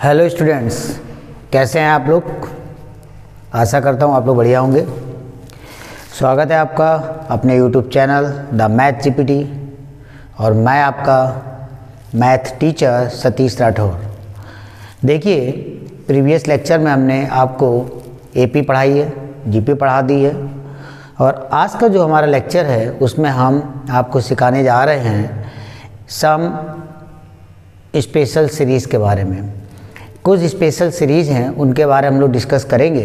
Hello students, कैसे हैं आप लोग। आशा करता हूँ आप लोग बढ़िया होंगे। स्वागत है आपका अपने YouTube channel the math GPT और मैं आपका मैथ टीचर सतीश राठौर। देखिए, प्रीवियस लेक्चर में हमने आपको एपी पढ़ाई है, जीपी पढ़ा दी है और आज का जो हमारा लेक्चर है उसमें हम आपको सिखाने जा रहे हैं सम स्पेशल सीरीज़ के बारे में। कुछ स्पेशल सीरीज़ हैं उनके बारे में हम लोग डिस्कस करेंगे।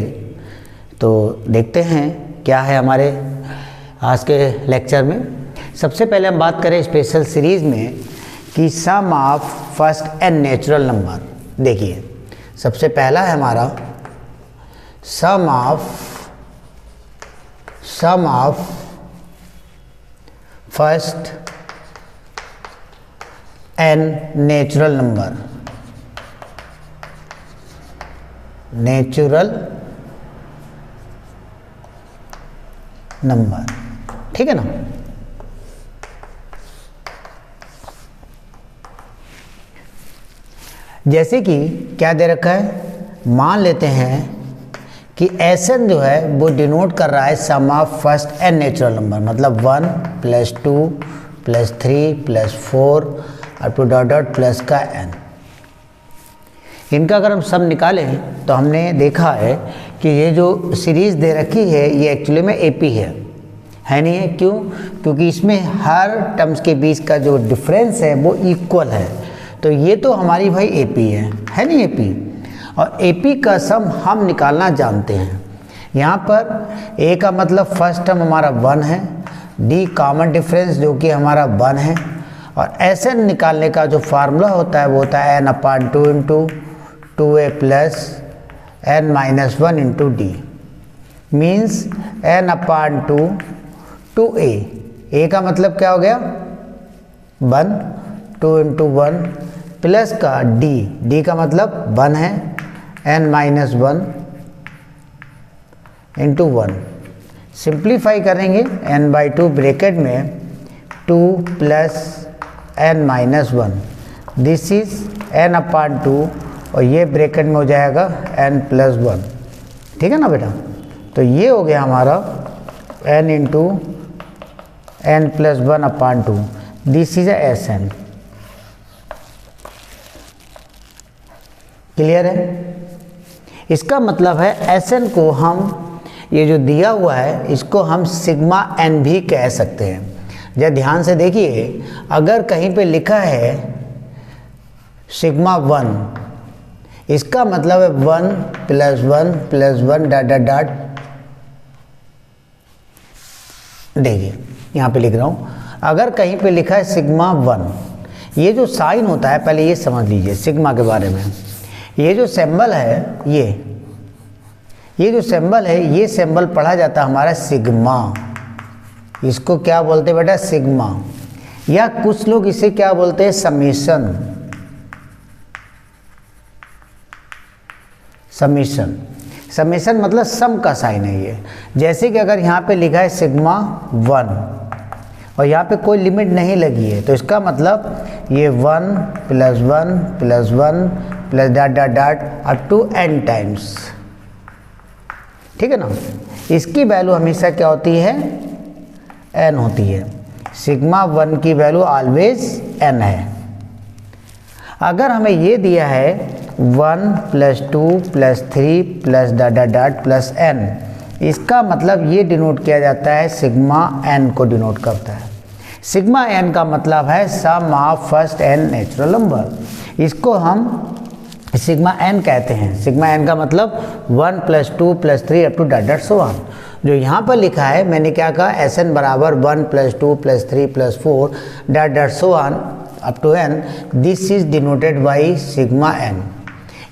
तो देखते हैं क्या है हमारे आज के लेक्चर में। सबसे पहले हम बात करें स्पेशल सीरीज़ में कि sum of first n natural number. देखिए, सबसे पहला है हमारा sum of first n natural number. Natural number, ठीक है ना। जैसे कि क्या दे रखा है, मान लेते हैं कि एसएन जो है वो डिनोट कर रहा है sum of first n natural number, मतलब 1 + 2 + 3 + 4 अप टू डॉट प्लस का n। इनका अगर हम सम निकालें तो हमने देखा है कि ये जो सीरीज़ दे रखी है ये एक्चुअली में एपी है नहीं है। क्यों? क्योंकि इसमें हर टर्म्स के बीच का जो डिफरेंस है वो इक्वल है। तो ये तो हमारी भाई एपी है नहीं एपी। और एपी का सम हम निकालना जानते हैं। यहाँ पर ए का मतलब फर्स्ट टर्म हमारा 1 है, डी कॉमन डिफरेंस जो कि हमारा 1 है, और एसएन निकालने का जो फार्मूला होता है वो होता है n/2 × 2a + n-1 × d means n/2 2a। a का मतलब क्या हो गया 1, 2 × 1 प्लस का d का मतलब 1 है, n-1 × 1। सिंप्लीफाई करेंगे n/2 ब्रैकेट में 2 + n-1, दिस इज n/2 और ये ब्रैकेट में हो जाएगा n+1, ठीक है ना बेटा। तो ये हो गया हमारा n × n+1/2, this is Sn। Clear है? इसका मतलब है Sn को हम, ये जो दिया हुआ है इसको हम सिग्मा n भी कह सकते हैं। जरा ध्यान से देखिए, अगर कहीं पे लिखा है सिग्मा 1, इसका मतलब है 1 + 1 + 1 ... देखिए यहाँ पे लिख रहा हूँ, अगर कहीं पे लिखा है सिग्मा 1, ये जो साइन होता है पहले ये समझ लीजिए सिग्मा के बारे में। ये जो सिंबल है ये जो सिंबल है ये सिंबल पढ़ा जाता है हमारा सिग्मा। इसको क्या बोलते हैं बेटा? सिग्मा। या कुछ लोग इसे क्या बोलते हैं? समीशन। समीशन मतलब सम का साइन है ये। जैसे कि अगर यहाँ पे लिखा है सिग्मा 1 और यहाँ पे कोई लिमिट नहीं लगी है तो इसका मतलब ये 1 + 1 + 1 + ... अप टू n टाइम्स, ठीक है ना। इसकी वैल्यू हमेशा क्या होती है? n होती है। सिग्मा 1 की वैल्यू ऑलवेज n है। अगर हमें ये दिया है 1 + 2 + 3 + ... n, इसका मतलब ये डिनोट किया जाता है सिग्मा n को डिनोट करता है। सिग्मा n का मतलब है sum of first n natural number. इसको हम सिग्मा n कहते हैं। सिग्मा n का मतलब 1 + 2 + 3 अप टू .... जो यहाँ पर लिखा है, मैंने क्या कहा? Sn बराबर 1 + 2 + 3 + 4 ... up to n, this is denoted by sigma n।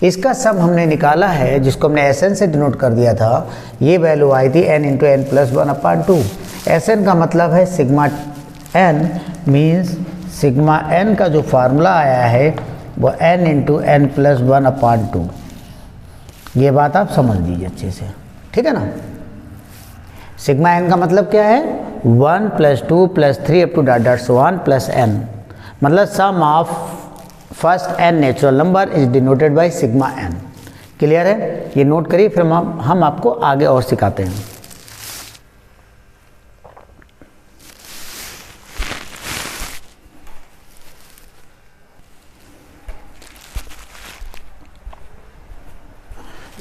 इसका सम हमने निकाला है जिसको हमने Sn से डिनोट कर दिया था। ये वैल्यू आई थी n × n+1/2। Sn का मतलब है sigma n, means sigma n का जो फार्मूला आया है वो n × n+1/2। ये बात आप समझ लीजिए अच्छे से, ठीक है ना। सिग्मा n का मतलब क्या है? 1 + 2 + 3 अप टू ... n, मतलब sum of first n natural number is denoted by sigma n. Clear है? ये नोट करिए, फिर हम आपको आगे और सिखाते हैं।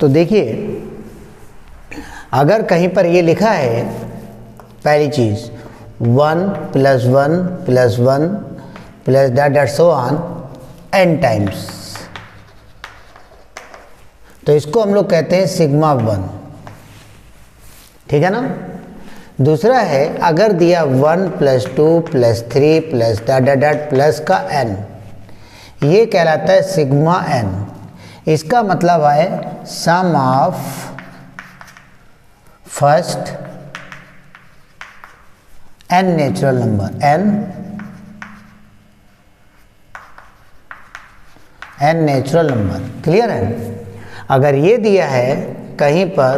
तो देखिए, अगर कहीं पर ये लिखा है पहली चीज़ 1 + 1 + 1 plus that so on n times, तो इसको हम लोग कहते हैं सिग्मा 1। ठीक है ना? दूसरा है, अगर दिया 1 + 2 + 3 प्लस डैट प्लस का n, ये कहलाता है सिग्मा n। इसका मतलब है sum of first n natural number, n natural number. Clear है? अगर ये दिया है कहीं पर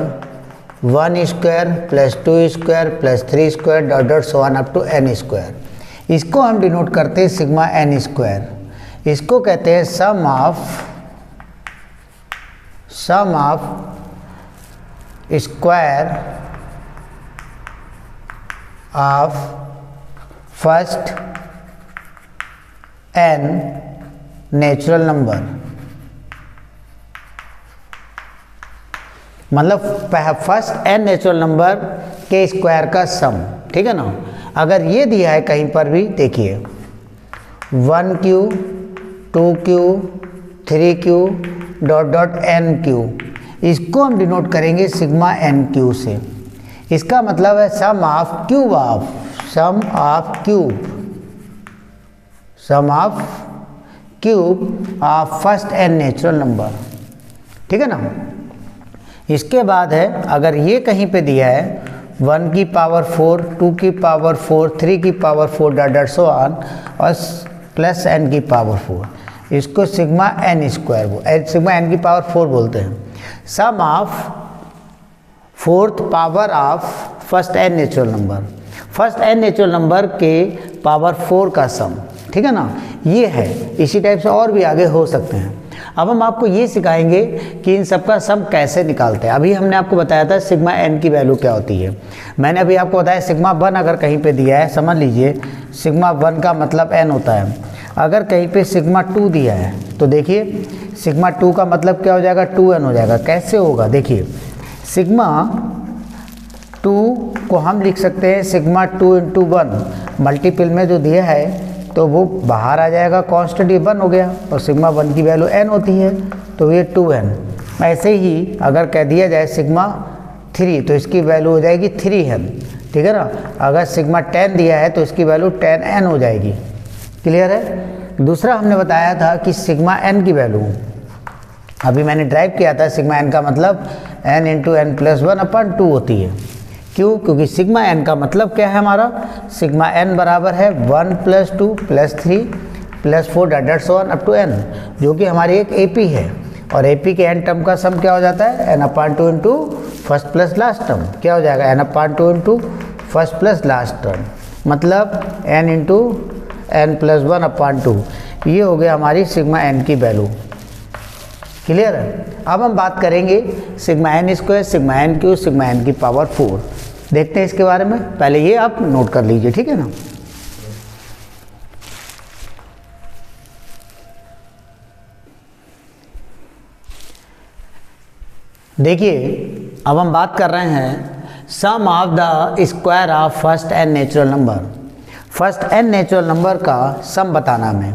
1² + 2² + 3² dot so on up to n², इसको हम डिनोट करते हैं सिग्मा n²। इसको कहते हैं sum of square of first n natural number. मतलब फर्स्ट n नेचुरल नंबर के स्क्वायर का सम। ठीक है ना? अगर ये दिया है कहीं पर भी, देखिए 1q 2q 3q dot n3, इसको हम डिनोट करेंगे सिग्मा n³ से। इसका मतलब है sum of cube of first n natural number. ठीक है ना? इसके बाद है, अगर ये कहीं पे दिया है 1 की पावर 4 2 की पावर 4 3 की पावर 4 डॉट सो ऑन और प्लस n की पावर 4, इसको सिग्मा n की पावर 4 बोलते हैं। Sum of fourth power of first n natural number, first n natural number के पावर 4 का सम। ठीक है ना? ये है। इसी टाइप से और भी आगे हो सकते हैं। अब हम आपको ये सिखाएंगे कि इन सब का सम कैसे निकालते हैं। अभी हमने आपको बताया था सिग्मा n की वैल्यू क्या होती है। मैंने अभी आपको बताया सिग्मा 1 अगर कहीं पे दिया है, समझ लीजिए सिग्मा 1 का मतलब n होता है। अगर कहीं पे सिग्मा 2 दिया है तो देखिए सिग्मा 2 का मतलब क्या हो जाएगा, 2n हो जाएगा। कैसे होगा? देखिए सिग्मा 2 को हम लिख सकते हैं सिग्मा 2 × 1, मल्टीपल में जो दिया है तो वो बाहर आ जाएगा, कांस्टेंट ये 1 हो गया और सिग्मा 1 की वैल्यू n होती है तो ये 2n। ऐसे ही अगर कह दिया जाए सिग्मा 3 तो इसकी वैल्यू हो जाएगी 3n। ठीक है ना? अगर सिग्मा 10 दिया है तो इसकी वैल्यू 10n हो जाएगी। क्लियर है? दूसरा हमने बताया था कि सिग्मा n की वैल्यू, अभी मैंने ड्राइव किया था, सिग्मा n का मतलब n × n + 1/2 होती है। क्यों? क्योंकि सिग्मा n का मतलब क्या है हमारा, सिग्मा n बराबर है 1 + 2 + 3 + 4 dot so on up to n, जो कि हमारी एक AP है। और AP के n टर्म का सम क्या हो जाता है, n/2 × first plus last term. क्या हो जाएगा, n/2 × first plus last term, मतलब n × n + 1/2। ये हो गया हमारी सिग्मा n की वैल्यू। क्लियर है? अब हम बात करेंगे sigma n², sigma n³, sigma n की पावर 4। देखते हैं इसके बारे में। पहले ये आप नोट कर लीजिए। ठीक है ना? देखिए अब हम बात कर रहे हैं sum of the square of first n natural number. First n natural number का सम बताना हमें,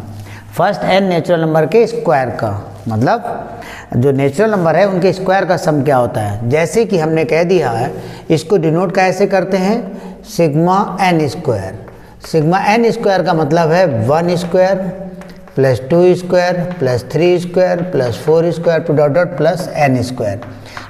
फर्स्ट n नेचुरल नंबर के स्क्वायर का, मतलब जो नेचुरल नंबर है उनके स्क्वायर का सम क्या होता है। जैसे कि हमने कह दिया है, इसको डिनोट कैसे करते हैं, सिग्मा n²। सिग्मा n² का मतलब है 1² + 2² + 3² + 4² टू डॉट प्लस n²।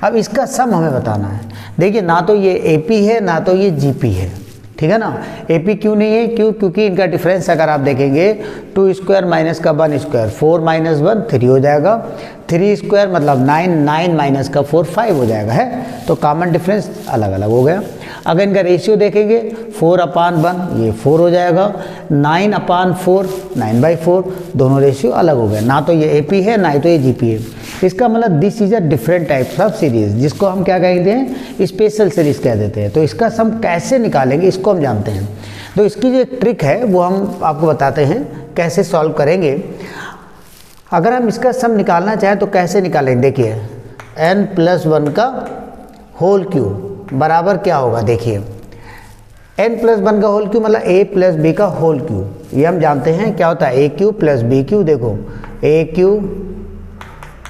अब इसका सम हमें बताना है। देखिए ना तो ये AP है ना तो ये GP है। ठीक है ना। ए पी क्यों नहीं है, क्यों, क्योंकि इनका डिफरेंस अगर आप देखेंगे 2 स्क्वायर माइनस का 1 स्क्वायर 4 माइनस 1 3 हो जाएगा, 3 स्क्वायर मतलब 9, 9 माइनस का 4 5 हो जाएगा है, तो कॉमन डिफरेंस अलग अलग हो गया। अगर इनका रेशियो देखेंगे 4/1 ये 4 हो जाएगा, 9/4 9/4 दोनों रेशियो अलग हो गए, ना तो ये ए पी है ना तो ये जी पी है। इसका मतलब this is a different types of series, जिसको हम क्या कहते हैं, स्पेशल सीरीज कह देते हैं। तो इसका सम कैसे निकालेंगे इसको हम जानते हैं। तो इसकी जो एक ट्रिक है वो हम आपको बताते हैं कैसे सॉल्व करेंगे। अगर हम इसका सम निकालना चाहें तो कैसे निकालेंगे, देखिए n+1 का होल क्यूब बराबर क्या होगा, देखिए n+1 का होल क्यूब मतलब a+b का होल क्यूब। ये हम जानते हैं क्या होता है, a cube plus b cube. देखो a cube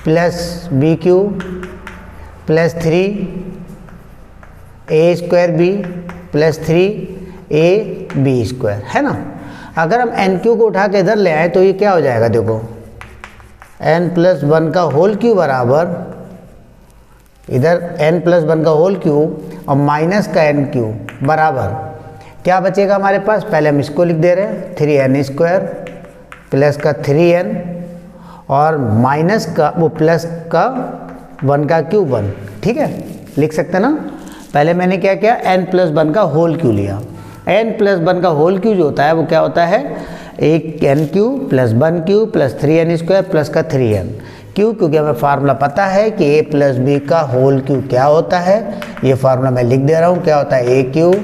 plus b cube plus 3 a²b plus 3ab² है ना। अगर हम n क्यूब को उठा के इधर ले आए तो ये क्या हो जाएगा, देखो n+1 का होल क्यूब बराबर इधर n+1 का होल क्यूब और माइनस का n क्यूब बराबर क्या बचेगा हमारे पास, पहले हम इसको लिख दे रहे हैं 3n² प्लस का 3n और माइनस का वो प्लस का 1 का क्यूब 1, ठीक है लिख सकते हैं ना। पहले मैंने क्या किया, n+1 का होल क्यूब लिया। n+1 का होल क्यूब जो होता है वो क्या होता है, एक n cube plus 1 cube plus 3n² plus का 3n। क्यों, क्योंकि हमें फार्मूला पता है कि a+b का होल क्यूब क्या होता है। ये फार्मूला मैं लिख दे रहा हूँ, क्या होता है a cube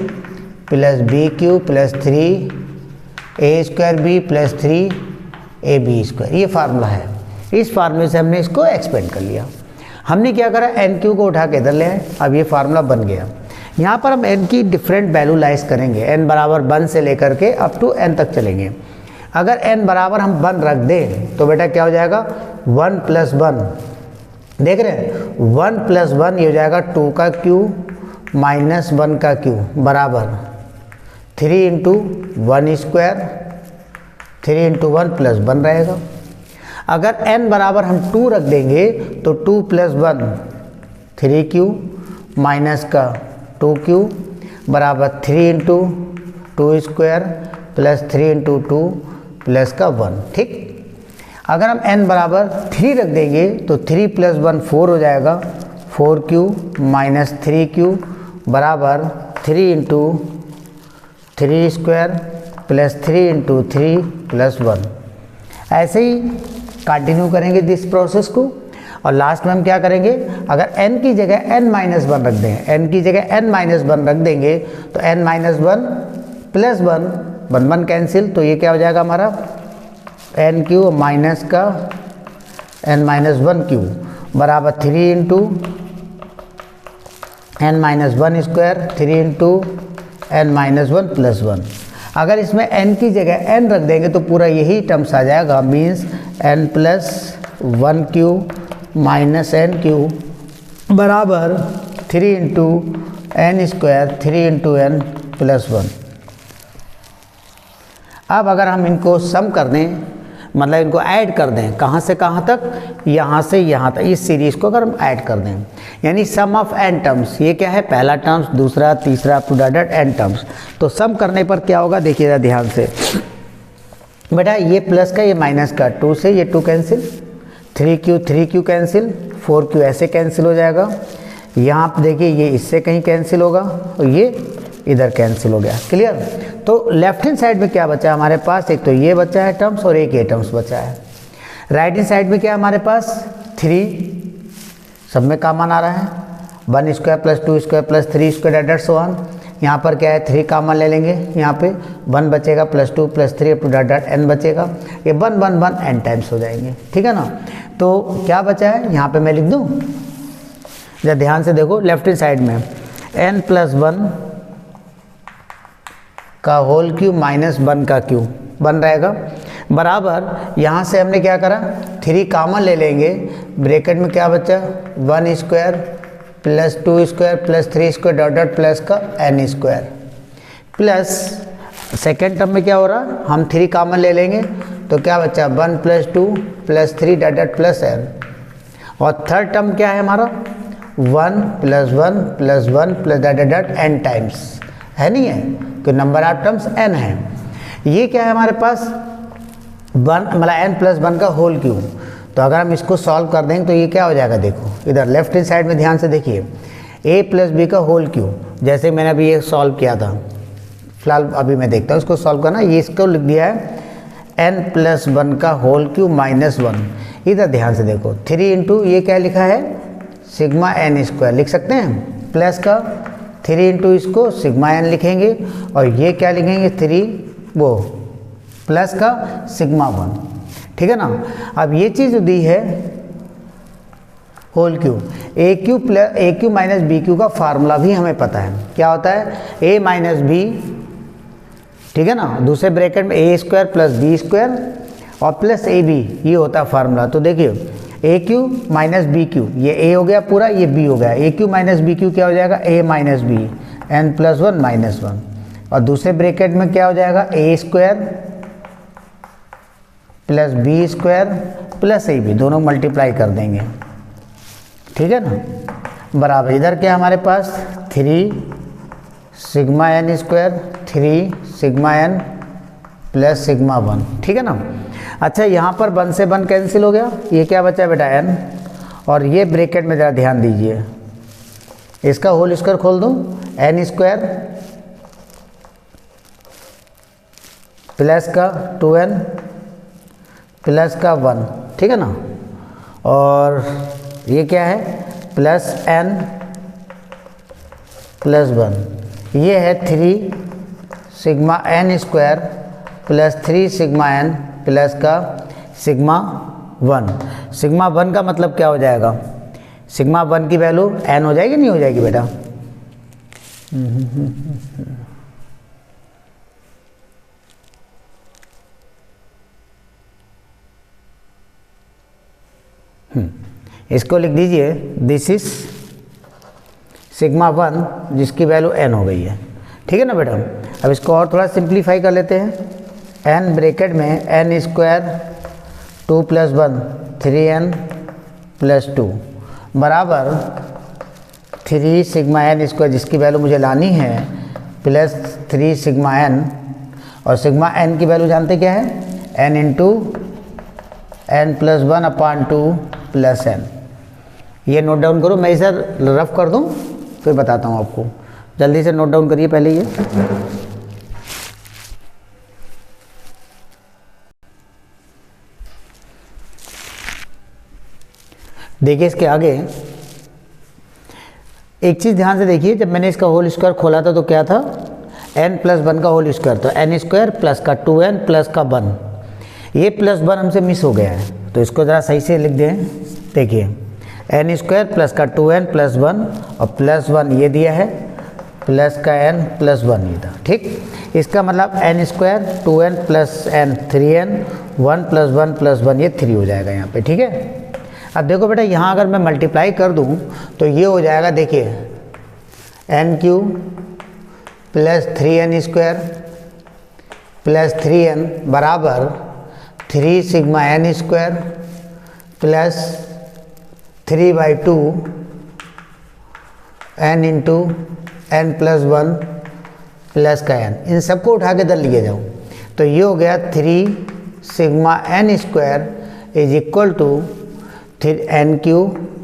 plus b cube plus 3a²b plus 3ab², ये फार्मूला है। इस फार्मूले से हमने इसको एक्सपेंड कर लिया। हमने क्या करा, n क्यूब को उठा के इधर ले आए, अब ये फार्मूला बन गया। यहाँ पर हम n की डिफरेंट वैल्यू लाइज करेंगे, n बराबर 1 से लेकर के अप टू n तक चलेंगे। अगर n बराबर हम 1 रख दें तो बेटा क्या हो जाएगा, 1 + 1, देख रहे हैं 1 + 1 ये हो जाएगा 2 का क्यूब माइनस 1 का क्यूब बराबर 3 × 1² 3 × 1 + 1 रहेगा। अगर n बराबर हम 2 रख देंगे तो 2 + 1 3 क्यूब माइनस का 2 क्यूब बराबर 3 × 2² प्लस 3 × 2 प्लस का 1, ठीक। अगर हम n बराबर 3 रख देंगे तो 3 + 1 4 हो जाएगा, 4 क्यूब माइनस 3 क्यूब बराबर 3 × 3² प्लस 3 × 3 प्लस 1। ऐसे ही कंटिन्यू करेंगे दिस प्रोसेस को। और लास्ट में हम क्या करेंगे, अगर n की जगह n-1 रख दें, n की जगह n-1 रख देंगे तो n-1 प्लस 1 1 कैंसिल, तो ये क्या हो जाएगा हमारा n क्यूब माइनस का n-1 क्यूब बराबर 3 × n-1² 3 × n-1 प्लस 1। अगर इसमें n की जगह n रख देंगे तो पूरा यही टर्म्स आ जाएगा, means n+1 cube minus n cube बराबर 3 × n² 3 × n प्लस 1। अब अगर हम इनको सम कर दें, मतलब इनको ऐड कर दें, कहाँ से कहाँ तक, यहाँ से यहाँ तक, इस सीरीज़ को अगर हम ऐड कर दें, यानी सम ऑफ n टर्म्स, ये क्या है पहला टर्म्स, दूसरा, तीसरा up to dot n terms. तो सम करने पर क्या होगा, देखिएगा ध्यान से बेटा, ये प्लस का ये माइनस का, 2 से ये 2 कैंसिल, 3 क्यू कैंसिल, 4 क्यू ऐसे कैंसिल हो जाएगा। यहाँ आप देखिए ये इससे कहीं कैंसिल होगा और ये इधर कैंसिल हो गया, क्लियर। तो लेफ्ट हैंड साइड में क्या बचा हमारे पास, एक तो ये बचा है टर्म्स और एक ये टर्म्स बचा है। राइट हैंड साइड में क्या है हमारे पास, 3 सब में कॉमन आ रहा है, 1² plus 2² plus 3² dot so on. यहाँ पर क्या है 3 कॉमन ले लेंगे, यहाँ पे 1 बचेगा plus 2 plus 3 up to dot n बचेगा, ये 1 1 1 n टाइम्स हो जाएंगे, ठीक है ना। तो क्या बचा है यहाँ पे मैं लिख दूँ, जरा ध्यान से देखो, लेफ्ट हैंड साइड में n+1 का होल क्यूब माइनस 1 का क्यूब बन रहेगा बराबर, यहाँ से हमने क्या करा 3 कॉमन ले लेंगे, ब्रैकेट में क्या बचा 1² प्लस 2² प्लस 3² डॉट प्लस का n² प्लस सेकेंड टर्म में क्या हो रहा, हम 3 कॉमन ले लेंगे तो क्या बचा 1 + 2 प्लस 3 डॉट प्लस n। और थर्ड टर्म क्या है हमारा 1 + 1 + 1 प्लस डॉट n टाइम्स, है नहीं है। कि नंबर ऑफ टर्म्स n है। ये क्या है हमारे पास, वन मतलब n+1 का होल क्यूब। तो अगर हम इसको सॉल्व कर देंगे तो ये क्या हो जाएगा, देखो इधर लेफ्ट हैंड साइड में ध्यान से देखिए, a+b का होल क्यूब, जैसे मैंने अभी ये सॉल्व किया था, फिलहाल अभी मैं देखता हूँ इसको सॉल्व करना। ये इसको लिख दिया है n+1 का होल क्यूब -1। इधर ध्यान से देखो 3 इंटू ये क्या लिखा है, सिग्मा n² लिख सकते हैं, प्लस का 3 इंटू इसको सिग्मा n लिखेंगे, और ये क्या लिखेंगे 3 वो प्लस का सिग्मा 1, ठीक है ना। अब ये चीज़ दी है whole cube, a cube minus b cube का फार्मूला भी हमें पता है, क्या होता है a माइनस बी, ठीक है ना, दूसरे ब्रैकेट में a² प्लस b² और प्लस ab, ये होता है फार्मूला। तो देखिए a cube minus b cube, ये a हो गया पूरा, ये b हो गया, a cube minus b cube क्या हो जाएगा a माइनस बी, n+1 -1, और दूसरे ब्रैकेट में क्या हो जाएगा a² plus b² plus ab, दोनों मल्टीप्लाई कर देंगे, ठीक है ना, बराबर इधर क्या हमारे पास 3 sigma n², 3 sigma n plus sigma 1, ठीक है ना। अच्छा यहाँ पर 1 से 1 कैंसिल हो गया, ये क्या बचा बेटा n, और ये ब्रैकेट में ज़रा ध्यान दीजिए, इसका होल स्क्वायर खोल दूँ, n² प्लस का 2n प्लस का 1, ठीक है ना, और ये क्या है प्लस n प्लस 1, ये है 3 sigma n² plus 3 sigma n plus का सिग्मा 1। सिग्मा 1 का मतलब क्या हो जाएगा, सिग्मा 1 की वैल्यू n हो जाएगी, नहीं हो जाएगी बेटा, इसको लिख दीजिए, दिस इज सिग्मा 1 जिसकी वैल्यू n हो गई है, ठीक है ना बेटा। अब इसको और थोड़ा सिंप्लीफाई कर लेते हैं, n ब्रैकेट में n² 2 + 1 3n + 2 बराबर 3 सिग्मा n² जिसकी वैल्यू मुझे लानी है प्लस 3 सिग्मा n, और सिग्मा n की वैल्यू जानते क्या है, n into n+1/2 plus n। ये नोट डाउन करो, मैं इसे रफ कर दूं फिर बताता हूँ आपको, जल्दी से नोट डाउन करिए पहले ये। देखिए इसके आगे एक चीज़ ध्यान से देखिए, जब मैंने इसका होल स्क्वायर खोला था तो क्या था n+1 का होल स्क्वायर, तो n² प्लस का 2n प्लस का 1, ये +1 हमसे मिस हो गया है, तो इसको ज़रा सही से लिख दें। देखिए n² प्लस का 2n प्लस 1 और प्लस 1 ये दिया है, प्लस का n प्लस 1 ये था, ठीक। इसका मतलब n² 2n plus n 3n 1 + 1 + 1 ये 3 हो जाएगा यहाँ पे, ठीक है। अब देखो बेटा यहाँ अगर मैं मल्टीप्लाई कर दूँ तो ये हो जाएगा, देखिए n³ plus 3n² plus 3n बराबर 3 sigma n² plus 3/2 n into n+1 plus का n, इन सबको उठा के इधर लिए जाओ, तो ये हो गया 3 sigma n² is equal to n³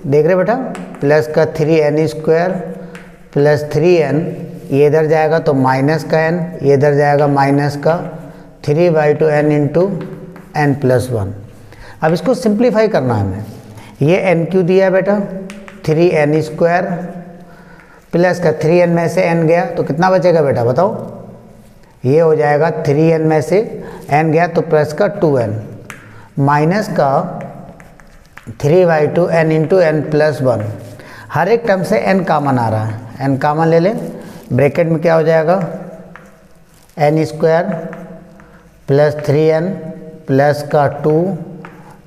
देख रहे बेटा, प्लस का 3n² प्लस 3n, ये इधर जाएगा तो माइनस का n, ये इधर जाएगा माइनस का 3/2 n इंटू n+1। अब इसको सिंप्लीफाई करना है हमें, ये n³ दिया है बेटा, 3n² प्लस का 3n में से n गया तो कितना बचेगा बेटा बताओ, ये हो जाएगा 3n में से n गया तो प्लस का 2n माइनस का 3/2 n इंटू n+1। हर एक टर्म से n कॉमन आ रहा है, n कॉमन ले लें, ब्रैकेट में क्या हो जाएगा n² प्लस 3n प्लस का 2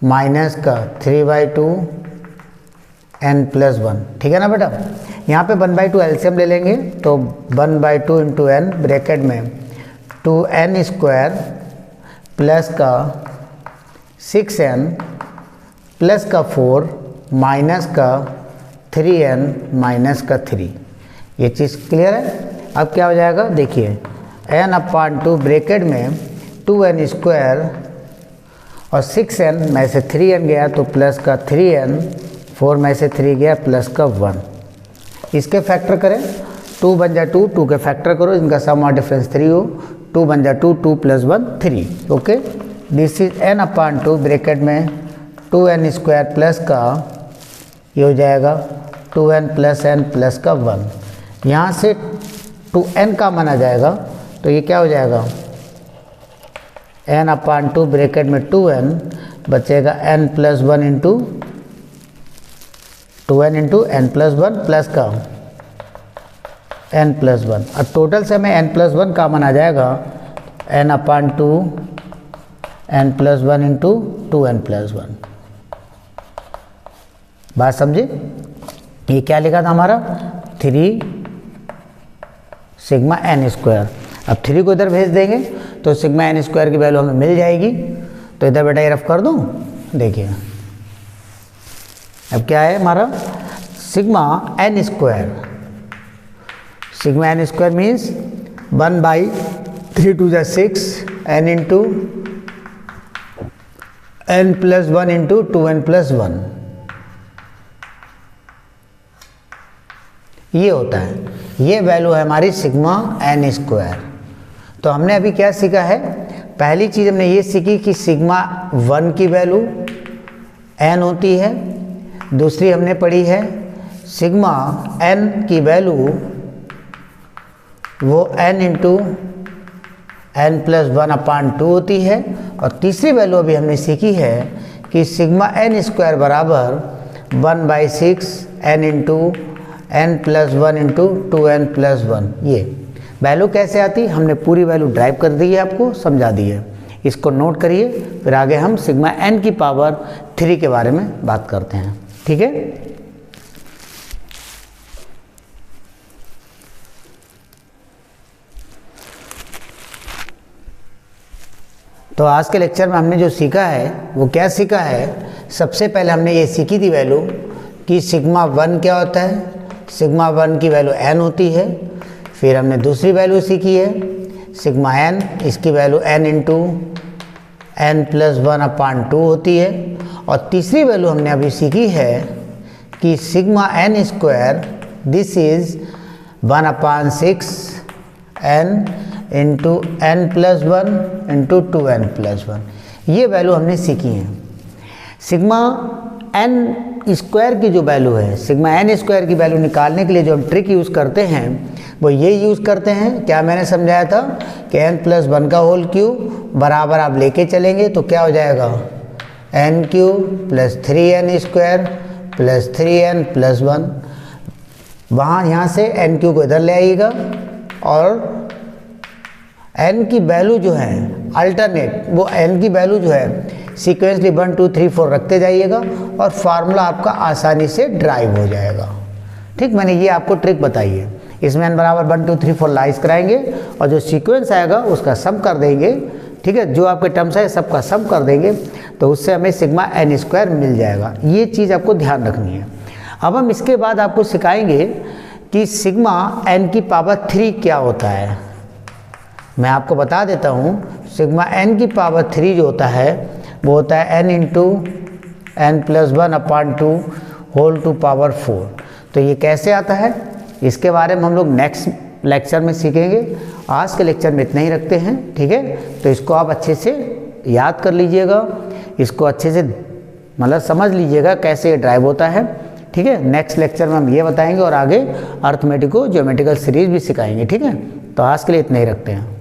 माइनस का 3/2 n+1, ठीक है ना बेटा। यहाँ पे 1/2 एलसीएम ले लेंगे तो 1/2 इंटू n ब्रैकेट में 2n² प्लस का 6n प्लस का 4 माइनस का 3n माइनस का 3, ये चीज़ क्लियर है। अब क्या हो जाएगा देखिए n/2 ब्रैकेट में 2n² और 6n में से 3n गया तो प्लस का 3n, 4 में से 3 गया प्लस का 1। इसके फैक्टर करें, 2 बन जाए 2, 2 के फैक्टर करो, इनका सम और डिफरेंस 3 हो, 2 बन जाए 2, 2 + 1 3। Okay, this is n/2 bracket में 2n² प्लस का ये हो जाएगा 2n + n प्लस का 1। यहाँ से 2n का माना जाएगा तो ये क्या हो जाएगा, n/2 ब्रैकेट में 2n बचेगा n + 1 into 2n into n + 1 plus का n + 1। और टोटल से हमें n + 1 का माना जाएगा n/2 n + 1 इंटू 2n + 1। बात समझे? ये क्या लिखा था हमारा 3 सिग्मा n²। अब 3 को इधर भेज देंगे तो सिग्मा n² की वैल्यू हमें मिल जाएगी। तो इधर बेटा ये रफ कर दूँ, देखिए अब क्या है हमारा sigma n²। Sigma n² means 1/3 × 6 n into n + 1 into 2n + 1, ये होता है, ये वैल्यू है हमारी सिग्मा n²। तो हमने अभी क्या सीखा है, पहली चीज़ हमने ये सीखी कि सिग्मा 1 की वैल्यू n होती है। दूसरी हमने पढ़ी है सिग्मा n की वैल्यू वो n इंटू n + 1/2 होती है। और तीसरी वैल्यू अभी हमने सीखी है कि सिग्मा n² बराबर 1/6 n into n + 1 into 2n + 1। ये वैल्यू कैसे आती, हमने पूरी वैल्यू ड्राइव कर दी है, आपको समझा दी है। इसको नोट करिए, फिर आगे हम सिग्मा n की पावर 3 के बारे में बात करते हैं। ठीक है, तो आज के लेक्चर में हमने जो सीखा है वो क्या सीखा है, सबसे पहले हमने ये सीखी थी वैल्यू कि सिग्मा 1 क्या होता है, सिग्मा 1 की वैल्यू n होती है। फिर हमने दूसरी वैल्यू सीखी है सिग्मा n, इसकी वैल्यू n इंटू n + 1/2 होती है। और तीसरी वैल्यू हमने अभी सीखी है कि sigma n², this is 1/6 n into n + 1 into 2n + 1। ये वैल्यू हमने सीखी है। सिग्मा n² की जो वैल्यू है, सिग्मा n² की वैल्यू निकालने के लिए जो हम ट्रिक यूज़ करते हैं वो ये यूज़ करते हैं, क्या मैंने समझाया था कि n + 1 का होल क्यूब बराबर आप लेके चलेंगे तो क्या हो जाएगा n³ + 3n² + 3n + 1। वहाँ यहाँ से n³ को इधर ले आइएगा और n की वैल्यू जो है अल्टरनेट, वो n की वैल्यू जो है सीक्वेंसली 1 2 3 4 रखते जाइएगा और फार्मूला आपका आसानी से ड्राइव हो जाएगा। ठीक, मैंने ये आपको ट्रिक बताई है। इसमें n बराबर 1 2 3 4 लाइज कराएंगे और जो सीक्वेंस आएगा उसका सम कर देंगे। ठीक है, जो आपके टर्म्स है सबका सम कर देंगे तो उससे हमें सिग्मा n² मिल जाएगा। ये चीज़ आपको ध्यान रखनी है। अब हम इसके बाद आपको सिखाएंगे कि सिग्मा n की पावर 3 क्या होता है। मैं आपको बता देता हूँ, सिग्मा n की पावर 3 जो होता है वो होता है n into n + 1/2 whole to power 4। तो ये कैसे आता है, इसके बारे में हम लोग नेक्स्ट लेक्चर में सीखेंगे। आज के लेक्चर में इतना ही रखते हैं। ठीक है, तो इसको आप अच्छे से याद कर लीजिएगा, इसको अच्छे से मतलब समझ लीजिएगा कैसे ये ड्राइव होता है। ठीक है, नेक्स्ट लेक्चर में हम ये बताएंगे और आगे अर्थमेटिको ज्योमेट्रिकल सीरीज भी सिखाएंगे। ठीक है, तो आज के लिए इतना ही रखते हैं।